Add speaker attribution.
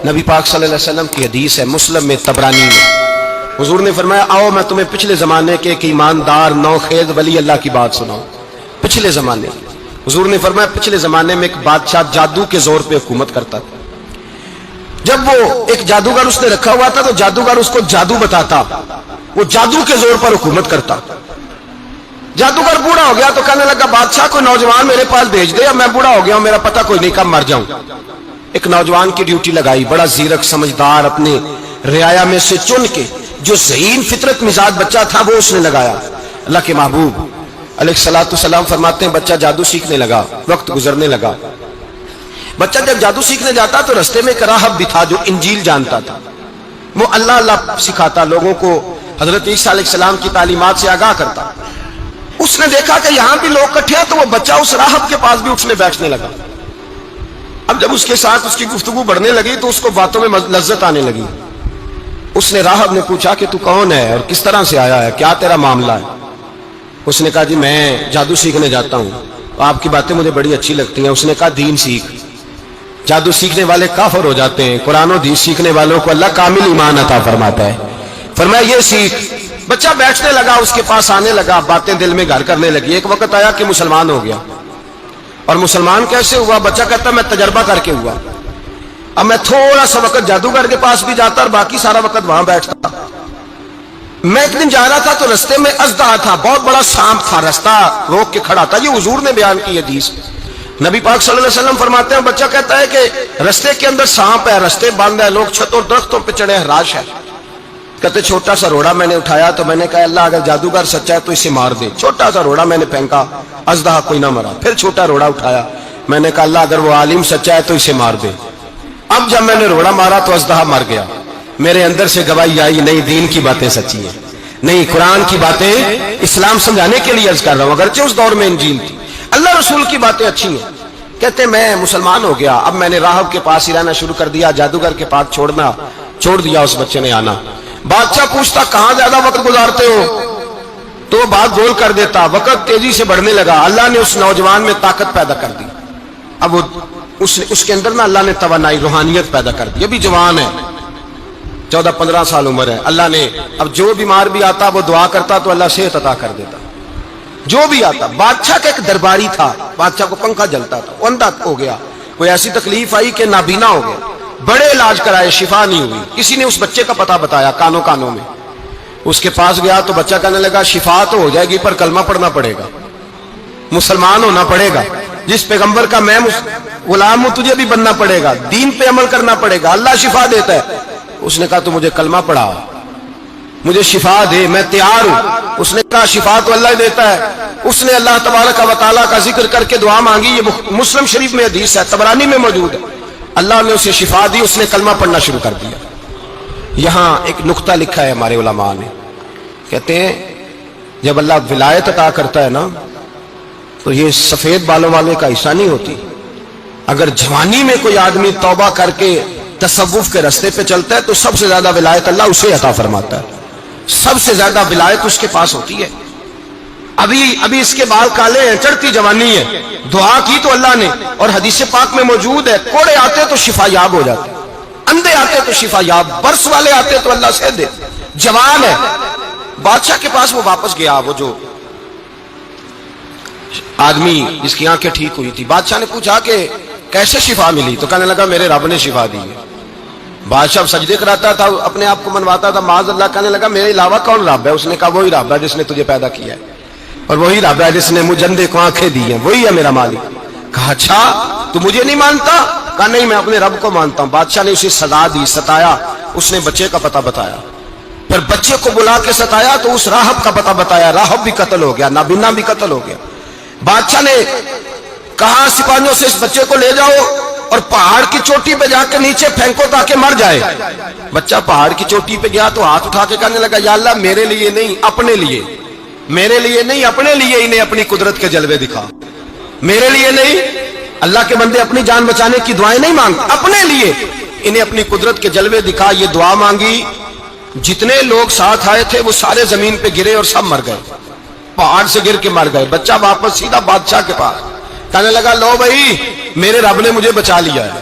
Speaker 1: نبی پاک صلی اللہ علیہ وسلم کی حدیث ہے مسلم میں طبرانی میں، حضور نے فرمایا آؤ میں تمہیں پچھلے زمانے کے ایک ایماندار نوخیز ولی اللہ کی بات سناؤں۔ پچھلے زمانے حضور نے فرمایا پچھلے زمانے میں ایک بادشاہ جادو کے زور پہ حکومت کرتا تھا۔ جب وہ ایک جادوگر اس نے رکھا ہوا تھا تو جادوگر اس کو جادو بتاتا، وہ جادو کے زور پر حکومت کرتا۔ جادوگر بوڑھا ہو گیا تو کہنے لگا بادشاہ کو نوجوان میرے پاس بھیج دے، اب میں بوڑھا ہو گیا ہوں، میرا پتہ کوئی نہیں کب مر جاؤں۔ ایک نوجوان کی ڈیوٹی لگائی، بڑا زیرک سمجھدار، اپنے رعایا میں سے چن کے جو ذہین فطرت مزاج بچہ تھا وہ اس نے لگایا۔ اللہ کے محبوب علیہ الصلوۃ والسلام فرماتے ہیں بچہ جادو سیکھنے لگا، وقت گزرنے لگا۔ بچہ جب جادو سیکھنے جاتا تو رستے میں ایک راہب بھی تھا جو انجیل جانتا تھا، وہ اللہ اللہ سکھاتا، لوگوں کو حضرت عیسیٰ علیہ السلام کی تعلیمات سے آگاہ کرتا۔ اس نے دیکھا کہ یہاں بھی لوگ اکٹھے ہیں تو وہ بچہ اس راہب کے پاس بھی اٹھنے بیٹھنے لگا۔ اب جب اس کے ساتھ اس کی گفتگو بڑھنے لگی تو اس کو باتوں میں لذت آنے لگی۔ اس نے راہب نے پوچھا کہ تو کون ہے اور کس طرح سے آیا ہے، کیا تیرا معاملہ ہے؟ اس نے کہا جی میں جادو سیکھنے جاتا ہوں، آپ کی باتیں مجھے بڑی اچھی لگتی ہیں۔ اس نے کہا دین سیکھ، جادو سیکھنے والے کافر ہو جاتے ہیں، قرآن و حدیث سیکھنے والوں کو اللہ کامل ایمان عطا فرماتا ہے۔ فرمایا یہ سیکھ۔ بچہ بیٹھنے لگا، اس کے پاس آنے لگا، باتیں دل میں گھر کرنے لگی۔ ایک وقت آیا کہ مسلمان ہو گیا، اور مسلمان کیسے ہوا؟ بچہ کہتا میں تجربہ کر کے ہوا، اب میں تھوڑا سا وقت جادوگر کے پاس بھی جاتا اور باقی سارا وقت وہاں بیٹھتا۔ میں ایک دن جا رہا تھا تو رستے میں اژدہا تھا، بہت بڑا سانپ تھا، رستہ روک کے کھڑا تھا۔ یہ حضور نے بیان کی حدیث۔ نبی پاک صلی اللہ علیہ وسلم فرماتے ہیں بچہ کہتا ہے کہ رستے کے اندر سانپ ہے، رستے بند ہے، لوگ چھتوں درختوں پہ چڑھے، ہراش ہے۔ کہتے چھوٹا سا روڑا میں نے اٹھایا تو میں نے کہا اللہ اگر جادوگر سچا ہے تو اسے مار دے۔ چھوٹا سا روڑا میں نے پھینکا، اژدہا کوئی نہ مرا۔ پھر چھوٹا روڑا اٹھایا، میں نے کہا اللہ اگر وہ عالم سچا ہے تو اسے مار دے۔ اب جب میں نے روڑا مارا تو اژدہا مر گیا۔ میرے اندر سے گواہی آئی نہیں دین کی باتیں سچی ہیں، نہیں قرآن کی باتیں اسلام سمجھانے کے لیے عرض کر رہا ہوں، اگرچہ اس دور میں انجیل تھی، اللہ رسول کی باتیں اچھی ہیں۔ کہتے میں مسلمان ہو گیا، اب میں نے راہب کے پاس ہی رہنا شروع کر دیا، جادوگر کے پاس چھوڑ دیا اس بچے نے آنا۔ بادشاہ پوچھتا کہاں زیادہ وقت گزارتے ہو تو وہ بات گول کر دیتا، وقت تیزی سے بڑھنے لگا۔ اللہ نے اس نوجوان میں طاقت پیدا کر دی، اب وہ اس کے اندر نا اللہ نے توانائی روحانیت پیدا کر دی، ابھی جوان ہے، 14-15 سال عمر ہے۔ اللہ نے اب جو بیمار بھی آتا وہ دعا کرتا تو اللہ صحت عطا کر دیتا، جو بھی آتا۔ بادشاہ کا ایک درباری تھا، بادشاہ کو پنکھا جلتا تھا، وہ اندھا ہو گیا، کوئی ایسی تکلیف آئی کہ نابینا ہو گیا، بڑے علاج کرائے شفا نہیں ہوئی۔ کسی نے اس بچے کا پتہ بتایا کانوں میں، اس کے پاس گیا تو بچہ کہنے لگا شفا تو ہو جائے گی پر کلمہ پڑھنا پڑے گا، مسلمان ہونا پڑے گا، جس پیغمبر کا میں غلام ہوں تجھے بھی بننا پڑے گا، دین پہ عمل کرنا پڑے گا، اللہ شفا دیتا ہے۔ اس نے کہا تو مجھے کلمہ پڑھا، مجھے شفا دے، میں تیار ہوں۔ اس نے کہا شفا تو اللہ ہی دیتا ہے۔ اس نے اللہ تبارک و تعالیٰ کا ذکر کر کے دعا مانگی، یہ مسلم شریف میں حدیث ہے، طبرانی میں موجود ہے۔ اللہ نے اسے شفا دی، اس نے کلمہ پڑھنا شروع کر دیا۔ یہاں ایک نقطہ لکھا ہے ہمارے علماء نے، کہتے ہیں جب اللہ ولایت عطا کرتا ہے نا تو یہ سفید بالوں والے کا حصہ نہیں ہوتی۔ اگر جوانی میں کوئی آدمی توبہ کر کے تصوف کے راستے پہ چلتا ہے تو سب سے زیادہ ولایت اللہ اسے عطا فرماتا ہے، سب سے زیادہ ولایت اس کے پاس ہوتی ہے۔ ابھی اس کے بال کالے ہیں، چڑھتی جوانی ہے، دعا کی تو اللہ نے، اور حدیث پاک میں موجود ہے کوڑے آتے تو شفا یاب ہو جاتے، اندھے آتے تو شفا یاب، برس والے آتے تو اللہ سے دے، جوان ہے۔ بادشاہ کے پاس وہ واپس گیا، وہ جو آدمی جس کی آنکھیں ٹھیک ہوئی تھی، بادشاہ نے پوچھا کہ کیسے شفا ملی؟ تو کہنے لگا میرے رب نے شفا دی ہے۔ بادشاہ سجدے کراتا تھا، اپنے آپ کو منواتا تھا معاذ اللہ، کہنے لگا میرے علاوہ کون رب ہے؟ اس نے کہا وہی رب ہے جس نے تجھے پیدا کیا ہے، اور وہی رب ہے جس نے مجھے اندھے کو آنکھیں دی ہیں، وہی ہے میرا مالک۔ کہا اچھا تو مجھے نہیں مانتا؟ کہا نہیں میں اپنے رب کو مانتا ہوں۔ بادشاہ نے اسے سزا دی، ستایا، اس نے بچے کا پتہ بتایا، پھر بچے کو بلا کے ستایا تو اس راہب کا پتہ بتایا، راہب بھی قتل ہو گیا، نابینا بھی قتل ہو گیا۔ بادشاہ نے کہا سپاہیوں سے اس بچے کو لے جاؤ اور پہاڑ کی چوٹی پہ جا کے نیچے پھینکو تاکہ مر جائے۔ بچہ پہاڑ کی چوٹی پہ گیا تو ہاتھ اٹھا کے کہنے لگا یا اللہ میرے لیے نہیں اپنے لیے، میرے لیے نہیں اپنے لیے انہیں اپنی قدرت کے جلوے دکھا، میرے لیے نہیں۔ اللہ کے بندے اپنی جان بچانے کی دعائیں نہیں مانگتے، اپنے لیے انہیں اپنی قدرت کے جلوے دکھا، یہ دعا مانگی۔ جتنے لوگ ساتھ آئے تھے وہ سارے زمین پہ گرے اور سب مر گئے، پہاڑ سے گر کے مر گئے۔ بچہ واپس سیدھا بادشاہ کے پاس، کہنے لگا لو بھائی میرے رب نے مجھے بچا لیا ہے،